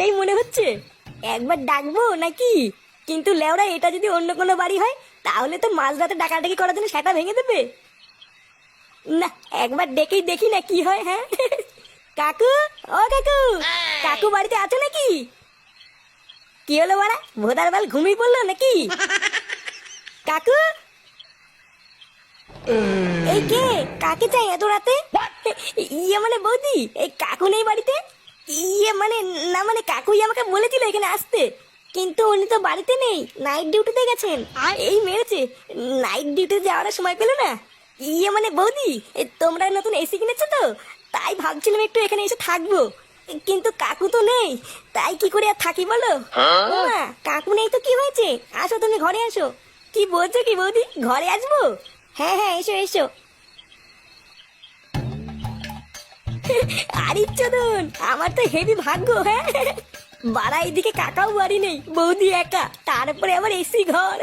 একটাই মনে হচ্ছে, একবার ডাকবো নাকি? কিন্তু লেওরা এটা যদি অন্য কোনো বাড়ি হয় তাহলে তো মাঝরাতে ডাকাডাকি করার জন্য সেটা ভেঙে দেবে। না, একবার ডেকেই দেখি না কি হয়। হ্যাঁ কাকু, ও কাকু, কাকু বাড়িতে আছো নাকি? কি হলো বাড়া, ভোদার বাল ঘুমিয়ে পড়লো নাকি? কাকু, এই কে? কাকে চাই এত রাতে? ইয়ে মানে বৌদি, এই কাকু নেই বাড়িতে? ইয়ে মানে, না মানে কাকুই আমাকে বলেছিল এখানে আসতে, কিন্তু উনি তো বাড়িতে নেই, নাইট ডিউটিতে গেছেন। এই মেরেছে, নাইট ডিউটি যাওয়ার সময় পেলো না। ইয়ে মানে বৌদি, তোমরা নতুন এসি কিনেছো তো, তাই ভাবছিলাম একটু এখানে এসে থাকবো, কিন্তু কাকু তো নেই, তাই কি করে আর থাকি বলো? মা, কাকু নেই তো কি হয়েছে, আসো তুমি ঘরে আসো। কি বলছো কি বৌদি, ঘরে আসবো? হ্যাঁ হ্যাঁ, এসো এসো। আরে চোদন, আমার তো হেভি ভাগ্য। হ্যাঁ বাড়া, এইদিকে কাকাও বাড়ি নেই, বৌদি একা, তারপরে আবার এসি ঘর।